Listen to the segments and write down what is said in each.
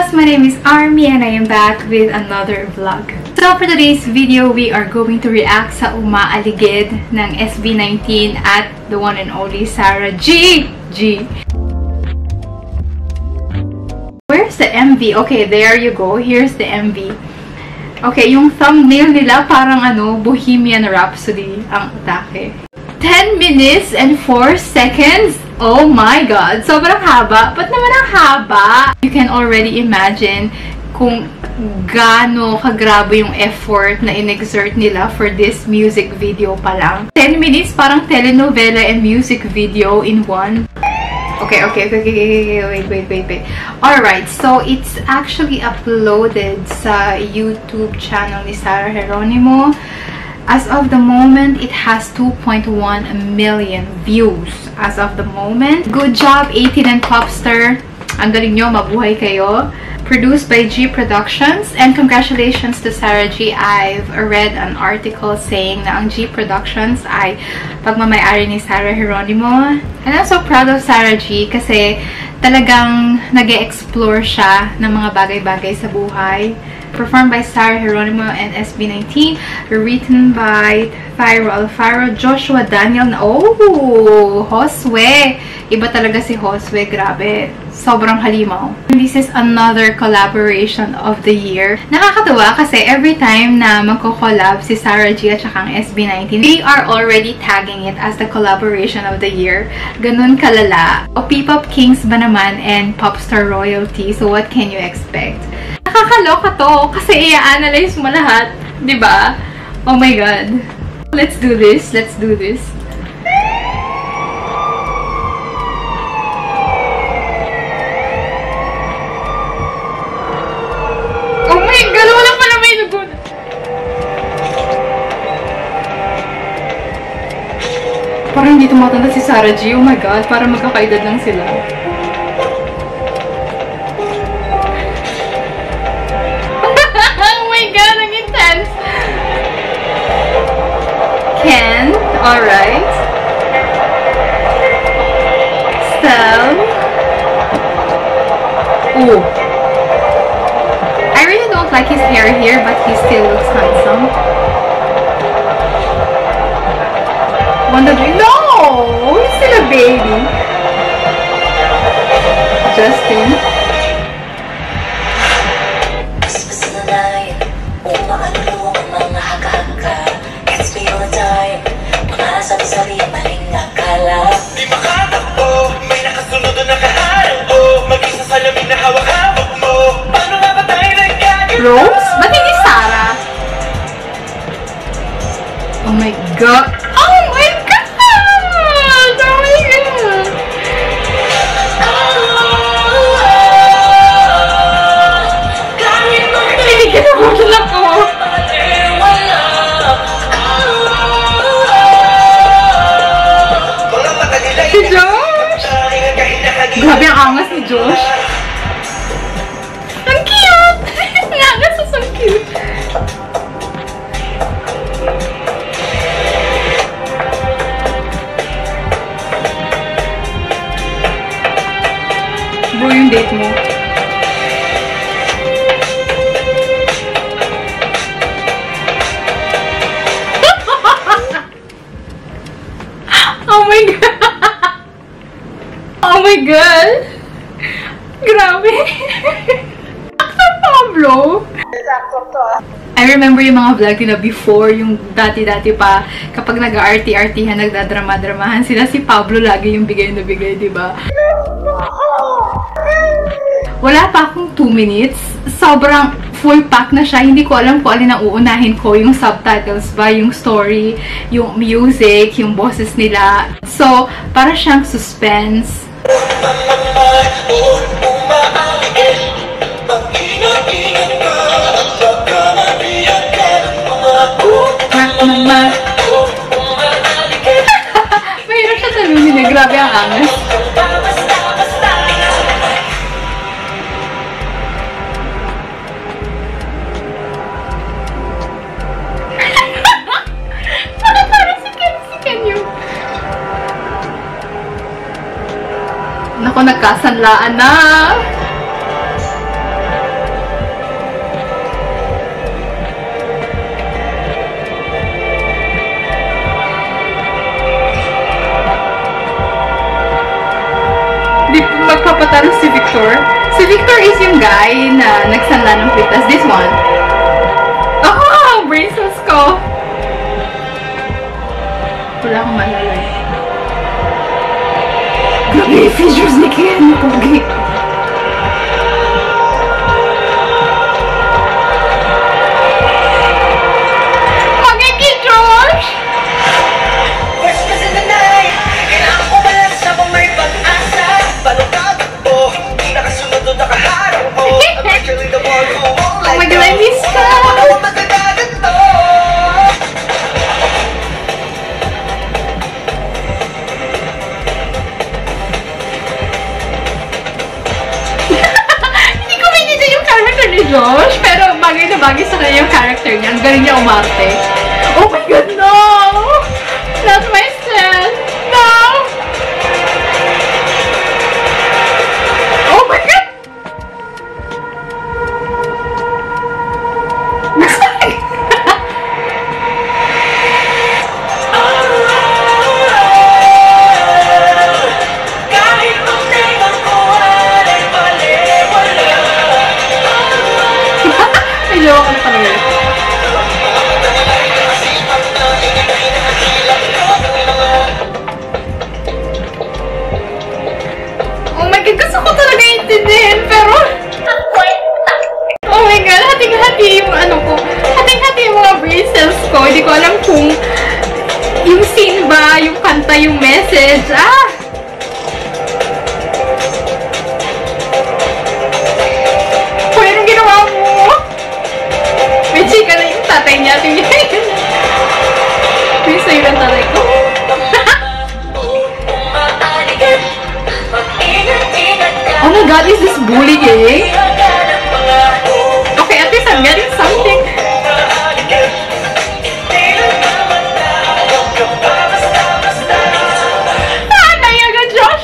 loves, my name is Army and I am back with another vlog. So for today's video, we are going to react sa umaaligid ng SB19 at the one and only Sarah G. Where's the MV? Okay, there you go. Here's the MV. Okay, yung thumbnail nila parang Bohemian Rhapsody ang atake. 10 minutes and 4 seconds? Oh my God! Sobrang haba. Ba't naman ang haba? You can already imagine kung gaano kagrabe yung effort na in-exert nila for this music video pa lang. 10 minutes, parang telenovela and music video in one. Okay, wait. Alright, so it's actually uploaded sa YouTube channel ni Sarah Geronimo. As of the moment, it has 2.1 million views. As of the moment. Good job, 18 and Popstar. Ang galing nyo, mabuhay kayo. Produced by G Productions. And congratulations to Sarah G. I've read an article saying na ang G Productions ay pagmamayari ni Sarah Geronimo. And I'm so proud of Sarah G kasi talagang nag-e-explore siya ng mga bagay-bagay sa buhay. Performed by Sarah Geronimo and SB19. Written by Thyro Alfaro, Joshua Daniel. Oh, Josue. Iba talaga si Josue. Grabe. Sobrang halimaw. This is another collaboration of the year. Nakakatuwa kasi every time na magko-collab si Sarah G at saka ang SB19, they are already tagging it as the collaboration of the year. Ganun kalala. O P-Pop Kings ba naman and Popstar Royalty. So what can you expect? Nakakaloka to kasi i-analyze mo lahat, di ba? Oh my God. Let's do this. Let's do this. Oh my God! Wala pala may lugon. Parang hindi tumatanda si Sarah G. Oh my God. Parang magkakaedad lang sila. Ken, alright. Stel. Ooh. I really don't like his hair here, but he still looks handsome. No! He's still a baby. Justin. Di makatakbo, may nakasunod na nakaharap o mag-isa sa lamin na hawak-hawak mo. Paano nga ba tayo nagkagawa? Rose? Ba't hindi Sarah? Oh my God! Oh my God! Oh my God! Hindi kinabutan ako! Si Josh! Grabe ang angas ni Josh. Ang cute! Ang angas is so cute. Bro, yung date mo. Oh my God! Oh my God! Grabe! Actor Pablo! I remember yung mga vlog nila before, yung dati-dati pa, kapag nag-arty-artyhan, nagdadrama-dramahan sila, si Pablo lagi yung bigay na bigay, diba? Wala pa akong 2 minutes. Sobrang full pack na siya. Hindi ko alam kung alin ang uunahin ko. Yung subtitles ba, yung story, yung music, yung boses nila. So, para siyang suspense. Mahirap siya talunin eh. Grabe ang angas. Nako, nagkasanlaan na. Victor is yung guy na nagsanla ng pitas. This one. Oh! Braces ko! Wala akong malala eh. Grabe, features ni Ken. Pogi. Oh my God, I miss ka! Hindi ko minito yung character ni Josh, pero bagay na bagay sa kanya yung character niya. Ang galing niya umarte. Oh my God, no! Not myself! No! Oh my God! Oh my God, gusto ko talaga intindihin, pero oh my God, hating-hati yung ano ko. Hating-hati yung mga brain cells ko. Hindi ko alam kung yung scene ba, yung kanta, yung message. Ah! Hoy, anong ginawa mo? May chika na yung tatay niya. May sa'yo ng tatay ko. Oh my God, is this bullying? Okay, at least I'm getting something. Ah, nayaga, Josh!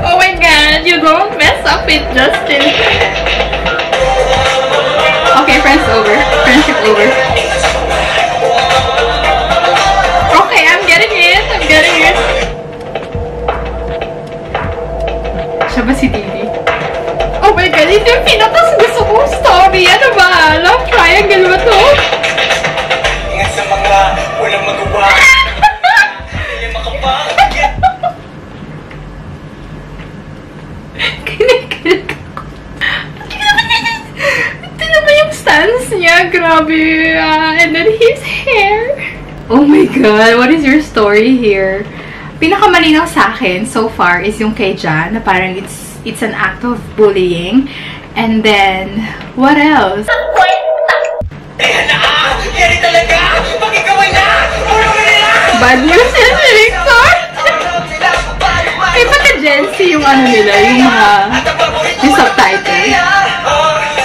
Oh my God, you don't mess up with Justin. Okay, friends over. Friendship over. Okay, I'm getting it. I'm getting it. Siya ba si Didi? Oh my God, ito yung pinatas gusto kong story. Ano ba? Love triangle ba to? Ingat sa mga walang magawa. Hindi makapagyan. Kinikilig ako. Tingnan mo yung stance niya. Grabe. And then his hair. Oh my God, what is your story here? Pinakamalinaw sa akin so far is yung kay Jan, na parang it's an act of bullying. And then, what else? Ayan na! Yan talaga! Pag ikaw ay na! Pulungin nila! Bad news yan si Victor! Ay, pati Gen Z yung ano nila, yung mga yung subtitle.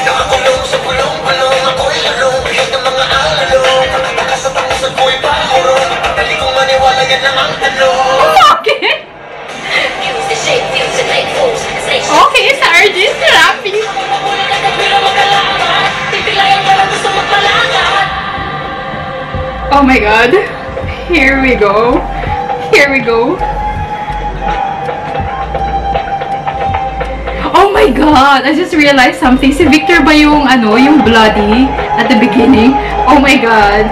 Nakakulong sa pulong-pulong ako'y sulong bihag ng mga along nakasapang-usap ko'y pahurong dali kong maniwala yan ang tanong. Okay! Okay, sa RG therapy. Oh my God. Here we go. Here we go. Oh my God! I just realized something. Si Victor ba yung ano, yung bloody at the beginning? Oh my God.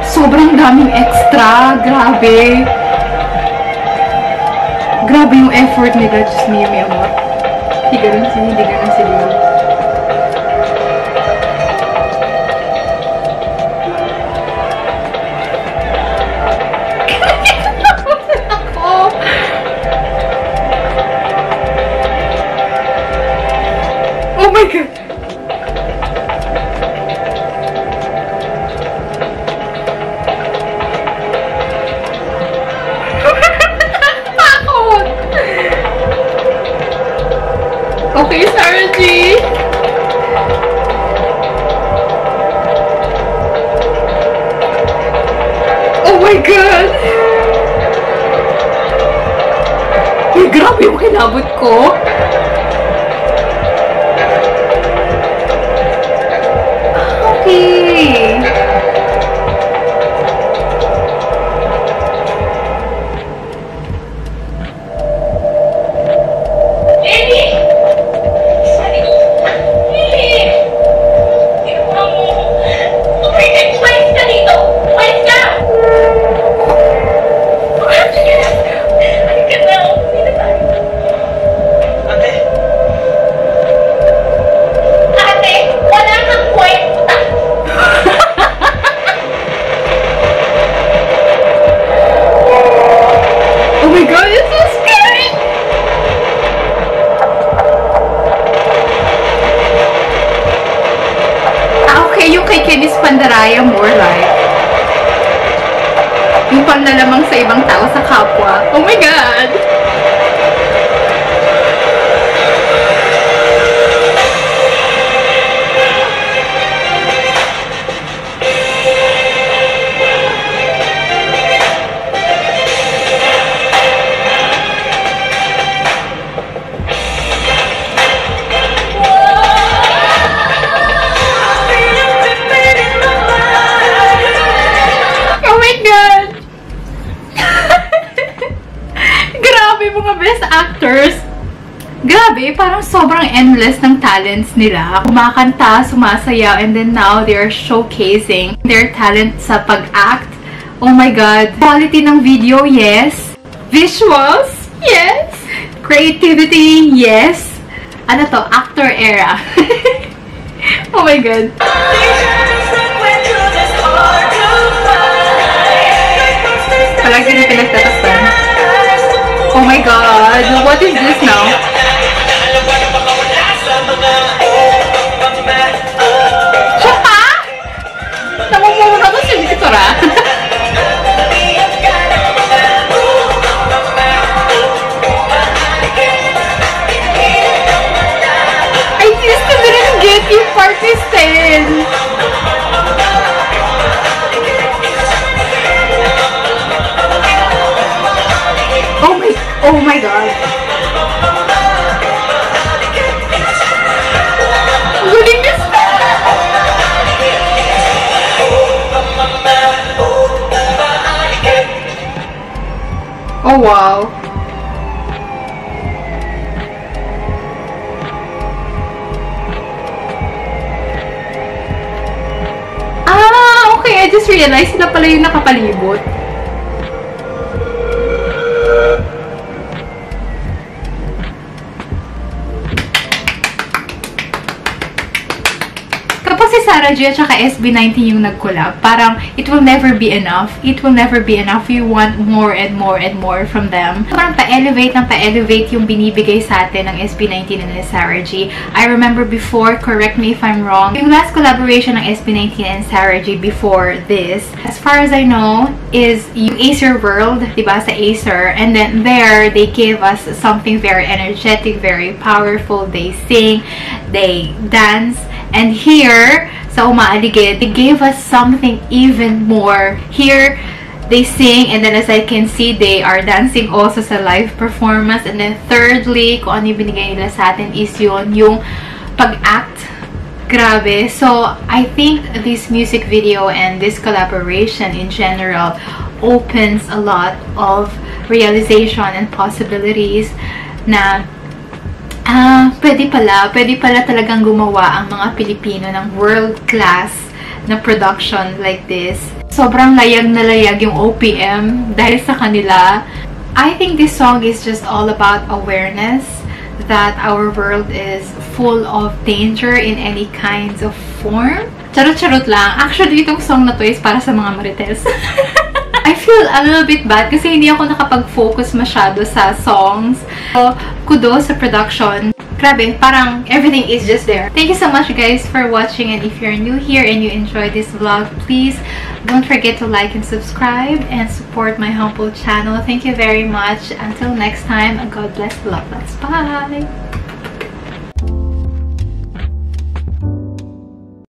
Sobrang daming extra. Grabe. Grabe yung effort nila. Just me, amor. Hindi ganun si Leo. Oh my God! Takot! Okay, Sarah G. Oh my God! Uy, grabe yung kinabot ko. Raya more like. Yung panlalamang sa ibang tao sa kapwa. Oh my God! Best actors. Grabe, parang sobrang endless ng talents nila. Kumakanta, sumasayaw, and then now they are showcasing their talent sa pag-act. Oh my God. Quality ng video, yes. Visuals, yes. Creativity, yes. Ano to? Actor era. Oh my God. Palagi na pinagtatakpan. Oh my God, what is this now? Siya pa? Namumuna ko si Victora. I used to didn't get you participate. Oh my God. Galing this. Oh wow. Ah, okay. I just realized sila pala yung nakapalibot. Si Sarah G at saka SB19 yung nag-collab, parang it will never be enough. It will never be enough. You want more and more and more from them. Parang pa-elevate ng pa-elevate yung binibigay sa atin ng SB19 and Sarah G. I remember before, correct me if I'm wrong, yung last collaboration ng SB19 and Sarah G before this, as far as I know, is yung Acer World, diba, sa Acer. And then there, they gave us something very energetic, very powerful. They sing, they dance. And here, sa Umaaligid, they gave us something even more. Here, they sing, and then as I can see, they are dancing also sa live performance. And then thirdly, kung ano yung binigay nila sa atin is yun, yung pag-act. Grabe. So, I think this music video and this collaboration in general opens a lot of realization and possibilities na pwede pala talagang gumawa ang mga Pilipino ng world-class na production like this. Sobrang layag na layag yung OPM dahil sa kanila. I think this song is just all about awareness that our world is full of danger in any kinds of form. Charot-charot lang. Actually, itong song na to is para sa mga marites. I feel a little bit bad kasi hindi ako nakapag-focus masyado sa songs. So, kudos sa production. Grabe, parang everything is just there. Thank you so much guys for watching, and if you're new here and you enjoyed this vlog, please don't forget to like and subscribe and support my humble channel. Thank you very much. Until next time, God bless, love, lots. Bye!